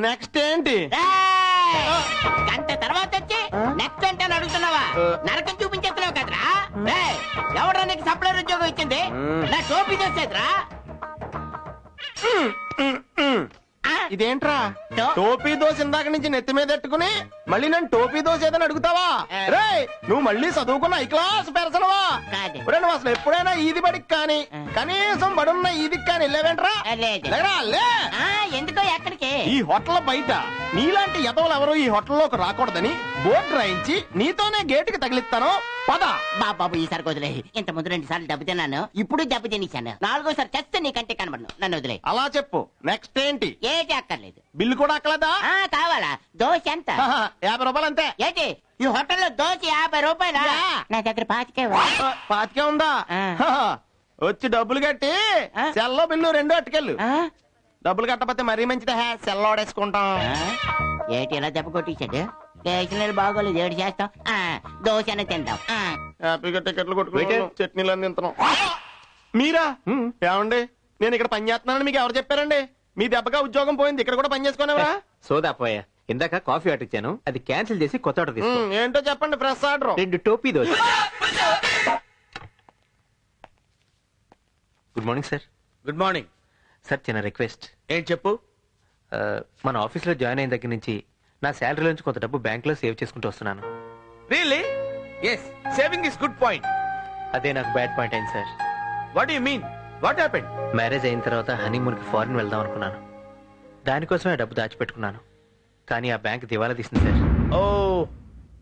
Next ఏంటి? గంట తర్వాత వచ్చి నెక్స్ట్ అంటే అడుగుతున్నావా? నరకం చూపించేస్తున్నావు కదరా. ఎవడరా నీకు సప్లైర్ ఉద్యోగం ఇచ్చింది? నా టోపీ చేసేదిరా. ఇదేంట్రా టోపీ దోశ ఇందాక నుంచి నెత్తి మీద ఎట్టుకుని మళ్ళీ నన్ను టోపీ దోశ ఏదని అడుగుతావా? రే నువ్వు మళ్ళీ చదువుకున్న హై క్లాస్ పెరసనవా? నువ్వు అసలు ఎప్పుడైనా ఈది బడికి కానీ కనీసం బడున్న ఈదికి కానీ వెళ్ళావేంట్రా? ఎందుకో ఎక్కడికి? ఈ హోటల్ బయట నీలాంటి ఎదవలు ఎవరు ఈ హోటల్లోకి రాకూడదని బోర్డు రాయించి నీతోనే గేటుకి తగిలిస్తాను. పద బాబు ఈసారి వదిలే. ఇంత ముందు 2 సార్లు దెబ్బ తిన్నాను, ఇప్పుడు దెబ్బ తినేశాను. 4గోసారి చస్తే నీకంటే కనబడను. నన్ను వదిలే. అలా చెప్పు. నెక్స్ట్ ఏంటి? ఏటి అక్కర్లేదు. బిల్లు కూడా అక్కలేదా? కావాలా? దోశ ఎంత? 50 రూపాయలు అంతే. ఏంటి ఈ హోటల్లో దోశ 50 రూపాయలా? నా దగ్గర 25. 25 ఉందా? వచ్చి డబ్బులు కట్టి సెల్లో బిల్లు 2 అట్టుకెళ్ళు. డబ్బులు కట్టకపోతే మరీ మంచిదే. సెల్ ఓడేసుకుంటాం. ఏటి ఇలా దెబ్బ కొట్టించాడు? స్టేషనరీ బాగోలేదు. ఏడు చేస్తాం. దోశ అని తిందాం. హ్యాపీగా టికెట్లు కొట్టుకుంటాం, చట్నీలు అన్ని తింటున్నాం. మీరా? ఏమండి నేను ఇక్కడ పని చేస్తున్నానని మీకు ఎవరు చెప్పారండి? మీ దెబ్బగా ఉద్యోగం పోయింది, ఇక్కడ కూడా పని చేసుకునేవరా? సోదా పోయా. ఇందాక కాఫీ ఆర్డర్ ఇచ్చాను, అది క్యాన్సిల్ చేసి కొత్త ఆర్డర్ తీసుకో. ఏంటో చెప్పండి. ఫ్రెష్ ఆర్డర్ 2 టోపీ dosa. Good morning sir. Good morning sir, చిన్న రిక్వెస్ట్. ఏం చెప్పు? మన ఆఫీస్ లో జాయిన్ అయిన దగ్గర నుంచి నా శాలరీ నుంచి కొంత డబ్బు బ్యాంక్ లో సేవ్ చేసుకుంటూ వస్తున్నాను. Really? yes, saving is good point. అదే నాకు బ్యాడ్ పాయింట్ అయింది sir. What you mean? What happened? Marriage అయిన తర్వాత హనీమూన్ కి ఫారెన్ వెళ్దాం అనుకున్నాను. దానికోసమే డబ్బు దాచిపెట్టుకున్నాను. కానీ ఆ బ్యాంక్ దివాలా తీసింది sir. Oh,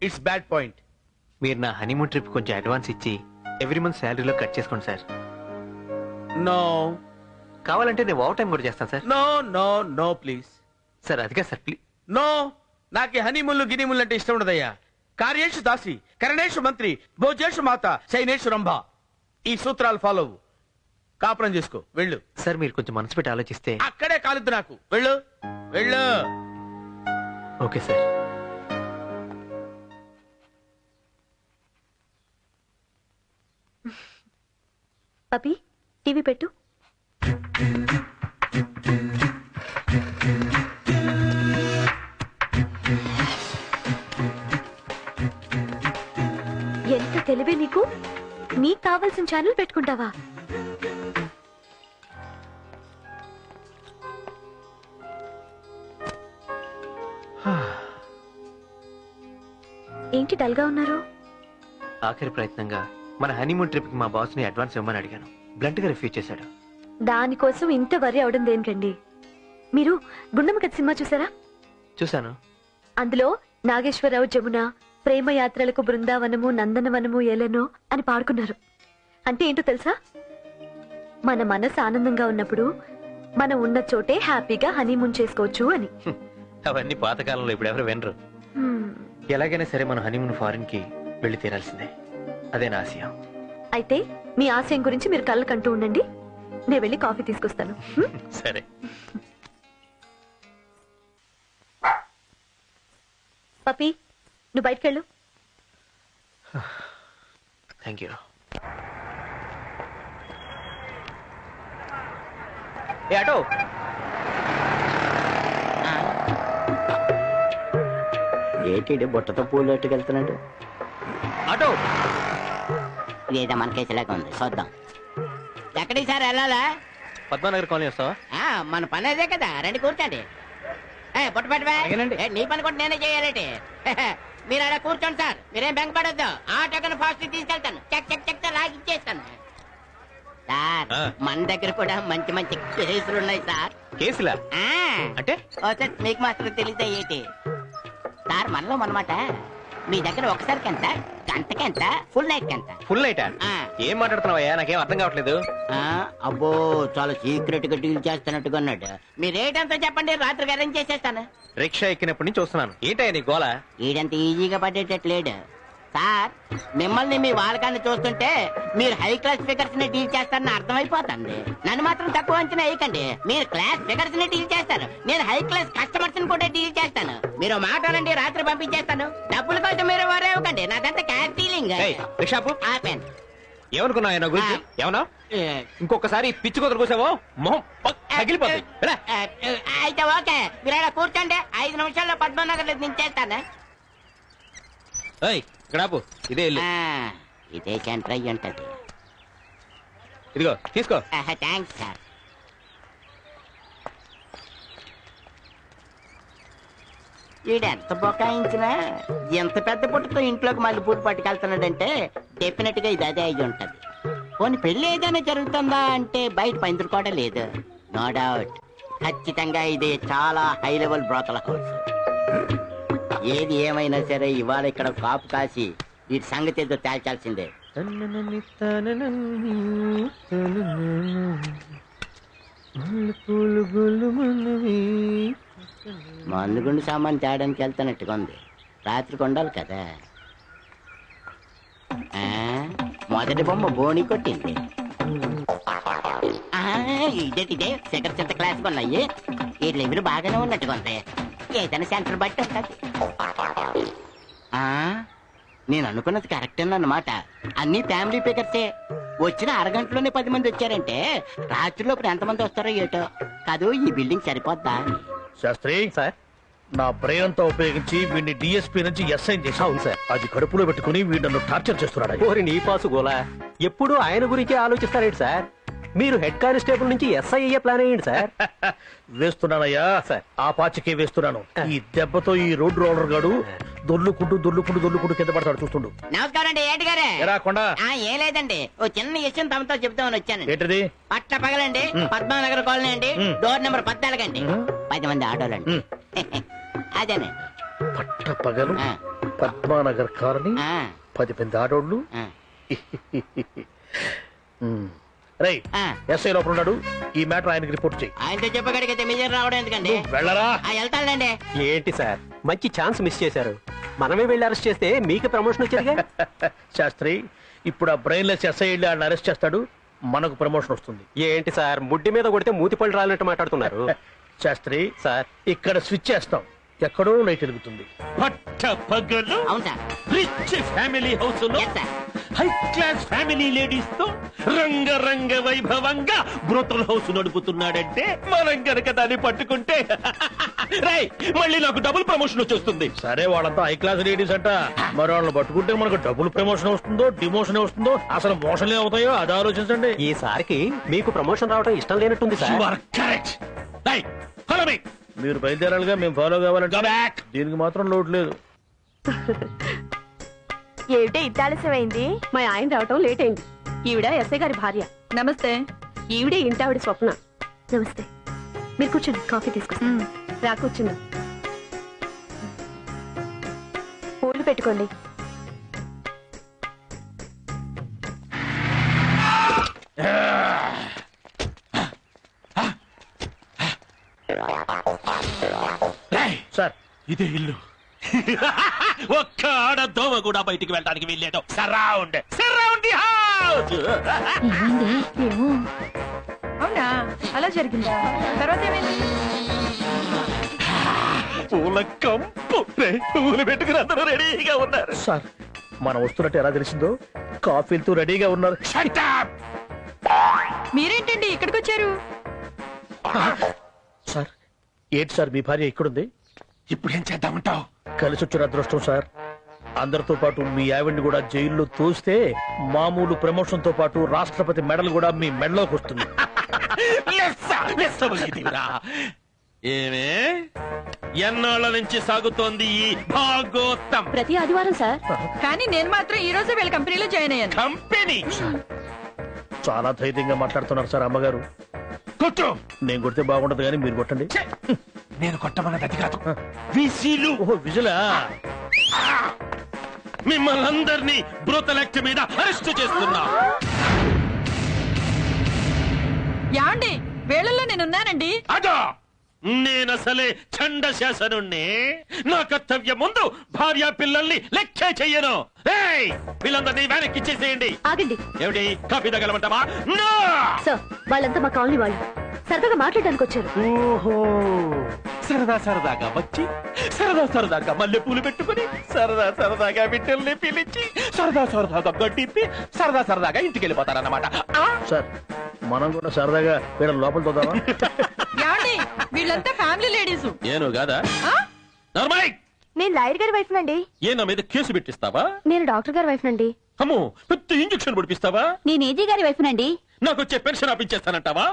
it's bad point. మీరు నా హనీమూన్ ట్రిప్ కొంచెం అడ్వాన్స్ ఇచ్చి ఎవ్రీ మంత్ శాలరీలో కట్ చేసుకోండి సార్. నో, కావాలంటే నేను ఓవర్ టైం కూడా చేస్తాను సార్. No no no please. Sir అదిగా సార్, ప్లీజ్. నో, నాకు హనీముళ్ళు గినిముళ్ళు అంటే ఇష్టం ఉండదయ్యా. కార్యేషు దాసి, కరణేషు మంత్రి, భోజేషు మాత, శైనేషు రంభ. ఈ సూత్రాలు ఫాలో అవ్వు. కాపురం చేసుకో. వెళ్ళు. సార్ మీరు కొంచెం మనసు పెట్టి ఆలోచిస్తే. అక్కడే కాలిద్దు నాకు. వెళ్ళు వెళ్ళు. Okay sir. పపి, టీవీ పెట్టు. ఎంత తెలివే నీకు! నీకు కావాల్సిన ఛానల్ పెట్టుకుంటావా? ఏంటి డల్గా ఉన్నారు? ఆఖరి ప్రయత్నంగా మన హనీమూన్ ట్రిప్ కి మా బాస్ ని అడ్వాన్స్ ఇవ్వమని అడిగాను. బ్లంట్ గా రిఫ్యూజ్ చేశాడు. దానికోసం ఇంత వరి అవడం దేనికండి? మీరు గుండమ్మ కథ సినిమా చూసారా? చూశాను. అందులో నాగేశ్వరరావు జమున ప్రేమ యాత్రలకు బృందావనము నందనవనము ఏలెనో అని పాడుకున్నారు. అంటే ఏంటో తెలుసా? మన మనసు ఆనందంగా ఉన్నప్పుడు మనం ఉన్న చోటే హ్యాపీగా హనీమూన్ చేసుకోవచ్చు అని. అవన్నీ పాతకాలంలో ఇప్పుడు ఎవరు వినరు. ఎలాగైనా సరే మనం హనీమూన్ ఫారిన్ కి వెళ్లి తీరాల్సిందే. అదే నా ఆశయం. అయితే మీ ఆశయం గురించి మీరు కళ్ళు కంటూ ఉండండి. నేను వెళ్ళి కాఫీ తీసుకొస్తాను. సరే. పపి, నువ్వు బయటకెళ్ళు. Thank you. ఏ ఆటో, ఏటి బుట్టతో పూలు ఎట్టుకెళ్తున్నాడు? ఆటో. ఇదేదో మన కేసులాగా ఉంది, చూద్దాం. ఎక్కడికి సార్ వెళ్ళాలా? పద్మానగర్ కాలనీ వస్తావా? మన పని అదే కదా. రండి కూర్చోండి. బుట్ట పెట్టవా? నీ పని కూడా నేనే చేయాలంటే. మీరు అలా కూర్చోండి సార్. మీరేం బెంగపడద్దు. ఆటో కన్నా ఫాస్ట్ తీసుకెళ్తాను. చెక్ చెక్ చెక్ లాగిచ్చేస్తాను సార్. మన దగ్గర కూడా మంచి మంచి కేసులు ఉన్నాయి సార్. కేసులా? అంటే మీకు మాత్రం తెలియదా ఏంటి సార్? మనలో మనమాట. మీ దగ్గర ఒకసారికి ఎంత, గంటకి ఎంత, ఫుల్ నైట్ ఎంత? Full night? ఏం మాట్లాడుతున్నావయ్యా? నాకేం అర్థం కావట్లేదు. అబ్బో, చాలా సీక్రెట్ గా డీల్ చేస్తున్నట్టుగా ఉన్నాడు. మీ రేట్ ఎంతో చెప్పండి, రాత్రికి అరేంజ్ చేసేస్తాను. రిక్షా ఎక్కినప్పటి నుంచి వస్తున్నాను. ఏంటయ్యా నీ గోల? ఈడంత ఈజీగా పడేటట్లేడు సార్. మిమ్మల్ని మీ వాళ్ళకాన్ని చూస్తుంటే మీరు హై క్లాస్ ఫిగర్స్ ని డీల్ చేస్తారని అర్థమైపోతుంది. నన్ను మాత్రం తక్కువ అంచనా వేయకండి. మీరు క్లాస్ ఫిగర్స్ ని డీల్ చేస్తారు, నేను హై క్లాస్ కస్టమర్స్ ని కూడా డీల్ చేస్తాను. మీరు మాట్లాడండి, రాత్రి పంపించేస్తాను. డబ్బుల కోసం మీరు వరే ఇవ్వకండి. నాకంతా క్యాష్ డీలింగ్. రిక్షా ఆపాను. ఏమనుకున్నావు ఆయన గురించి ఏమన్నా ఇంకొకసారి పిచ్చి కుదరు కూసావో మొహం తగిలిపోతుంది రా. అయితే ఓకే మీరు ఆడ కూర్చోండి 5 నిమిషాల్లో పద్మనగర్ దించేస్తాను ఏయ్, ఇక్కడ ఆపు. ఇదే ఇల్లు. ఇదే సెంటర్ అయ్యి ఉంటది ఇదిగో తీసుకో. Thanks sir. ఈడెంత బొకాయించినా ఎంత పెద్ద పుట్టతో ఇంట్లోకి మళ్ళీ పూలు పట్టుకెళ్తున్నాడంటే డెఫినెట్ గా ఇది అదే అయ్యి ఉంటది. పోనీ పెళ్లి ఏదైనా జరుగుతుందా అంటే బయట పందిరి కూడా లేదు. నో డౌట్ ఖచ్చితంగా ఇది చాలా హై లెవెల్ బ్రోతల హౌస్. ఏది ఏమైనా సరే ఇవాళ ఇక్కడ కాపు కాసి వీటి సంగతి ఏదో తేల్చాల్సిందే. మందుగుండు సామాన్ తేడానికి వెళ్తానట్టుగా ఉంది. రాత్రి కొండాలి కదా. మొదటి బొమ్మ బోని కొట్టింది. ఇదే సెకండ్ సెంటర్ క్లాస్ కొన్నాయి. వీళ్ళు ఎవరు బాగానే ఉన్నట్టుగా ఉంది. ఏదైనా సెంటర్ బట్టి ఉంటుంది. నేను అనుకున్నది కరెక్టేనన్నమాట. అన్ని ఫ్యామిలీ పికర్సే. వచ్చిన అరగంటలోనే 10 మంది వచ్చారంటే రాత్రిలోపు ఎంతమంది వస్తారో ఏటో. కాదు ఈ బిల్డింగ్ సరిపోద్దా? శాస్త్రి సార్, నా బ్రెయిన్ అంతా ఉపయోగించి వీడిని డిఎస్పీ నుంచి ఎస్ఐ చేశాను. అవును సార్. అది కడుపులో పెట్టుకుని వీడు నన్ను టార్చర్ చేస్తున్నాడు. ఓరి నీ పాసు గోలా ఎప్పుడు ఆయన గురించి ఆలోచిస్తారేంటి సార్? మీరు హెడ్ కానిస్టేబుల్ నుంచి ఎస్ఐ అయ్యే ప్లాన్ అయ్యండి సార్. వేస్తున్నానయ్యా సార్. ఆ పాచికే వేస్తున్నాను. ఈ దెబ్బతో ఈ రోడ్డు రోలర్ గాడు దొర్లుకుంటూ కింద పడతాడు చూస్తుండు. నమస్కారం అండి ఏంటి గారే. ఎరా కొండా, ఏం లేదండి ఓ చిన్న విషయం తమతో చెప్తామని వచ్చాను. ఏంటిది? పట్ట పగలండి పద్మానగర్ కాలనీ అండి. డోర్ నెంబర్ 14 అండి. 10 మంది ఆడోళ్ళండి. అదేనే పట్ట పగలు ఆ. పద్మానగర్ కాలనీ, ఆ, 10 మంది ఆడోళ్ళు. ఆ, రై ఆ. ఎస్ఐ లోపల ఉన్నాడు. ఈ మ్యాటర్ ఆయనకి రిపోర్ట్ చేయి. ఆయనతో చెప్పగడిగితే మీరు రావడం ఎందుకండి? వెళ్ళరా. వెళ్తాడండి. ఏంటి సార్ మంచి ఛాన్స్ మిస్ చేశారు. మనమే వెళ్ళి అరెస్ట్ చేస్తే మీకు ప్రమోషన్ వచ్చేదిగా. శాస్త్రి, ఇప్పుడు ఆ బ్రెయిన్లెస్ ఎస్ఐ వెళ్ళి ఆయన అరెస్ట్ చేస్తాడు, మనకు ప్రమోషన్ వస్తుంది. ఏంటి సార్ ముడ్డి మీద కొడితే మూతి పళ్ళు రాలినట్టు మాట్లాడుతున్నారు. శాస్త్రి, సార్ ఇక్కడ స్విచ్ చేస్తాం, ఎక్కడో లైట్ వెలుగుతుంది. పట్ట పగలు అవును సార్. రిచ్ ఫ్యామిలీ హౌస్ లో yes sir. High class family ladies తో రంగరంగ వైభవంగా బ్రోతల్ హౌస్ నడుపుతున్నాడంటే మనం గనక దాన్ని పట్టుకుంటే రై మళ్ళీ నాకు డబుల్ ప్రమోషన్ వచ్చేస్తుంది. సరే, వాళ్ళంతా హై క్లాస్ లేడీస్ అంట. మరి వాళ్ళని పట్టుకుంటే మనకు డబుల్ ప్రమోషన్ వస్తుందో డిమోషన్ వస్తుందో అసలు మోషన్లే అవుతాయో అది ఆలోచించండి. ఈసారికి మీకు ప్రమోషన్ రావడం ఇష్టం లేనట్టుంది You సార్. are correct. రై follow me. మీరు బయలుదేరాలిగా, మేము ఫాలో కావాలంటే. Go back. దీనికి మాత్రం లోటు లేదు. ఏమిటే ఇంత ఆలస్యమైంది? మా ఆయన రావటం లేట్ అయింది. ఈవిడ ఎస్ఐ గారి భార్య. నమస్తే. ఈవిడే ఇంటావిడ స్వప్న. నమస్తే. మీరు కూర్చోండి, కాఫీ తీసుకొస్తాను. రా కూర్చుందా. పూలు పెట్టుకోండి. రై సార్, ఇదే ఇల్లు. ఒక్క ఆడ దోమ కూడా బయటికి వెళ్ళడానికి వెళ్ళేదో. Surround the house. అవునా, అలా జరిగిందా? తర్వాత ఏమైంది? పూల కంపు. పూలు పెట్టుకుని అందరూ రెడీగా ఉన్నారు. సార్, మనం వస్తున్నట్టు ఎలా తెలిసిందో? కాఫీలతో రెడీగా ఉన్నారు. Shut up! మీరేంటండి ఇక్కడికి వచ్చారు? సార్, ఏంటి సార్ మీ భార్య ఇక్కడుంది? ఇప్పుడు ఏం చేద్దామంటావు? కలిసి వచ్చిన అదృష్టం సార్. అందరితో పాటు మీ ఆవిడ్ని కూడా జైల్లో తోస్తే మామూలు ప్రమోషన్ తో పాటు రాష్ట్రపతి మెడల్ కూడా మీ మెడలోకి వస్తుంది. ఏమే ఎన్నాళ్ళ నుంచి సాగుతోంది ఈ భాగోత్తం ప్రతి ఆదివారం సార్. కానీ నేను మాత్రం ఈ రోజు వీళ్ళ కంపెనీలో జాయిన్ అయ్యాను. కంపెనీ? చాలా ధైర్యంగా మాట్లాడుతున్నారు సార్. అమ్మగారు కొట్టు. నేను కొడితే బాగుండదు కానీ మీరు కొట్టండి. ఛే! నేను కొట్టమన్నది అది కాదు, విసిలు. ఓహో, విజులా? మిమ్మల్ని అందరినీ బ్రోతల్ యాక్ట్ మీద అరెస్ట్ చేస్తున్నా. యాండి వేళల్లో నేనున్నానండి. అదా నేనసలే చండ శాసనుణ్ణి. నా కర్తవ్యం ముందు భార్య పిల్లల్ని లెక్కే చెయ్యను. ఏయ్, వీళ్ళందరినీ వెనక్కి చేసేయండి. ఆగండి ఏమిటి, కాఫీ తగలమంటావా? నో! సార్. వాళ్ళంతా మా కాలనీ వాళ్ళు. సరదాగా మాట్లాడడానికి వచ్చారు. ఓహో, సరదాగా వచ్చి సరదాగా మల్లె పూలు పెట్టుకుని సరదాగా బిడ్డల్ని పిలిచి సరదా సరదాగా గడ్డిప్పి సరదా సరదాగా ఇంటికి వెళ్ళిపోతారన్నమాట. సార్ మనం కూడా సరదాగా వీళ్ళ లోపల తోదామా? ఏమండి వీళ్ళంతా ఫ్యామిలీ లేడీస్. ఏను కాదా? నార్మల్. నేను లాయర్ గారి వైఫ్ నండి. ఏ నా మీద కేసు పెట్టిస్తావా? నేను డాక్టర్ గారి వైఫ్ నండి. అమ్మో, పెద్ద ఇంజక్షన్ పడిపిస్తావా? నేను ఏజీ గారి వైఫ్ నండి. నాకు వచ్చే పెన్షన్ ఆపించేస్తానంటావా?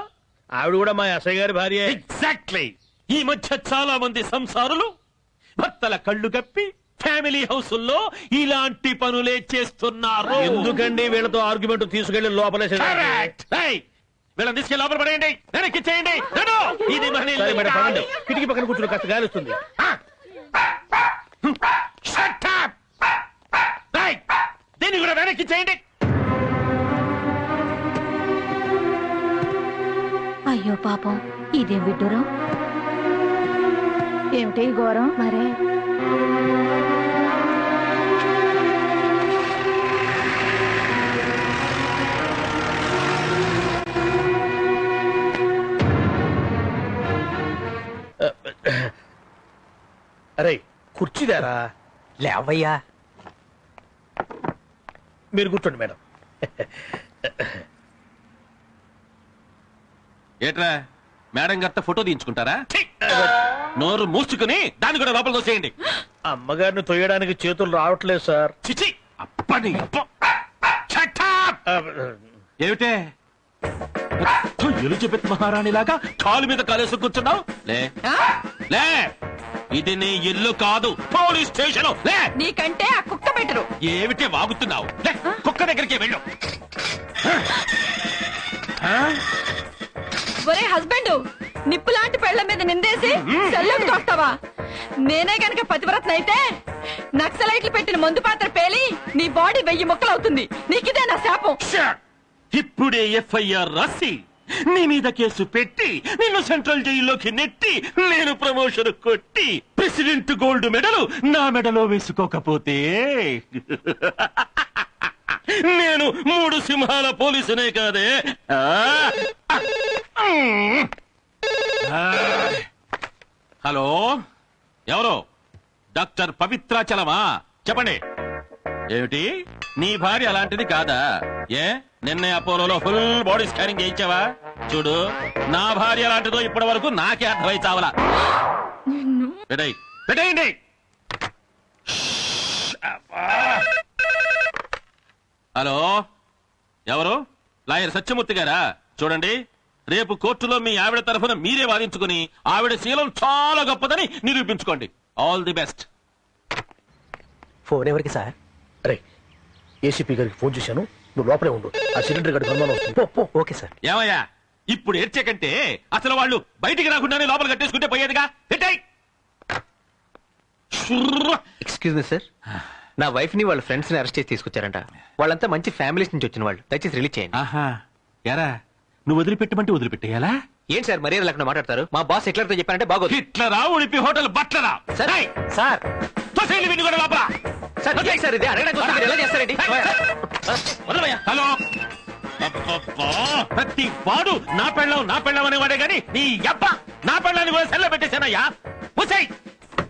ఆవిడ కూడా మా ఎస్ఐ గారి భార్య. ఎగ్జాక్ట్లీ. ఈ మధ్య చాలా మంది సంసారులు భర్తల కళ్ళు కప్పి ఫ్యామిలీ హౌసుల్లో ఇలాంటి పనులే చేస్తున్నారు. ఎందుకండి వీళ్ళతో ఆర్గ్యుమెంట్ తీసుకెళ్లి లోపలేసే? Correct. Hey, వీళ్ళని తీసుకెళ్ళి లోపల పడేయండి, వెనక్కి చేయండి. ఇది మన ఇల్లు. సరే మేడం, పదండి. కిటికీ పక్కన కూర్చుని కాస్త గాలి వస్తుంది. Shut up. Hey, దీన్ని కూడా వెనక్కి చేయండి. అయ్యో పాపం, ఇదేం విడ్డూరం. ఏమిటి ఘోరం? మరే అరే కుర్చీదారా? లేవయ్యా. మీరు కూర్చోండి మేడం. ఏట్రా, మేడం గారితో ఫోటో తీయించుకుంటారా? నోరు మూసుకుని దాన్ని కూడా లోపల తోసేయండి. అమ్మగారిని తొయ్యడానికి చేతులు రావట్లేదు సార్. చిచి, అప్పని Shut up. ఏమిటే ఎలిజబెత్ మహారాణి లాగా కాలు మీద కాలేసి కూర్చున్నావు? లే లే, ఇది నీ ఇల్లు కాదు, పోలీస్ స్టేషన్. లే, నీకంటే ఆ కుక్క బెటరు. ఏమిటి వాగుతున్నావు? లే, కుక్క దగ్గరికి వెళ్ళు. ఒరే హస్బెండ్, నిప్పు లాంటి పెళ్ల మీద నిందేసి సెల్లం తోస్తావా? నేనే గనక పతివ్రతన అయితే నక్సలైట్లు పెట్టిన మందు పాత్ర పేలి నీ బాడీ 1000 ముక్కలవుతుంది. నీకిదే నా శాపం. ఇప్పుడే ఎఫ్ఐఆర్ రాసి నీ మీద కేసు పెట్టి నిన్ను సెంట్రల్ జైల్లోకి నెట్టి నేను ప్రమోషన్ కొట్టి ప్రెసిడెంట్ గోల్డ్ మెడల్ నా మెడలో వేసుకోకపోతే నేను 3 సింహాల పోలీసునే కాదే. హలో, ఎవరు? డాక్టర్ పవిత్రాచలమా? చెప్పండి. ఏమిటి, నీ భార్య అలాంటిది కాదా? ఏ, నిన్నే అపోలోలో ఫుల్ బాడీ స్కానింగ్ చేయించావా? చూడు, నా భార్య అలాంటిదో ఇప్పటి వరకు నాకే అర్థమై చావలా. పెట్టేయండి. హలో, ఎవరు? లాయర్ సత్యమూర్తి గారా? చూడండి, రేపు కోర్టులో మీ ఆవిడ తరఫున మీరే వాదించుకుని ఆవిడ శీలం చాలా గొప్పదని నిరూపించుకోండి. All the best. ఫోన్ ఎవరికి సార్? అరే ఏసీపీ గారికి ఫోన్ చేశాను, నువ్వు లోపలే ఉండు. ఆ సిలిండర్ గడి అనుమానం వస్తుంది. Okay sir. ఏమయ్యా, ఇప్పుడు ఏడ్చే కంటే అసలు వాళ్ళు బయటికి రాకుండానే లోపల కట్టేసుకుంటే పోయేదిగా. ఎక్స్క్యూజ్ మీ సార్, నా వైఫ్ ని వాళ్ళ ఫ్రెండ్స్ ని అరెస్ట్ చేసి తీసుకొచ్చారంట. వాళ్ళంతా మంచి ఫ్యామిలీస్ నుంచి వచ్చిన వాళ్ళు. దయచేసి రిలీజ్ చేయండి. ఆహా, ఎరా నువ్వు వదిలిపెట్టమంటే వదిలిపెట్టేయాలా? ఏంటి సార్ మర్యాద లేకుండా మాట్లాడతారు? మా బాస్ హిట్లర్తో చెప్పారంటే బాగోదు. హిట్లరా, ఉడిపి హోటల్ బట్లరా? సార్ సార్ తోసేయండి వీడిని కూడా లోపల. సార్ ఏంటి సార్ ఇది? అడగడానికి వస్తే మీరు ఎలా చేస్తారండి? హలో, అబ్బబ్బా, ప్రతి వాడు నా పెళ్ళం అనేవాడే గాని నీ అబ్బ నా పెళ్ళాన్ని కూడా సెల్ల పెట్టేశానయ్యా.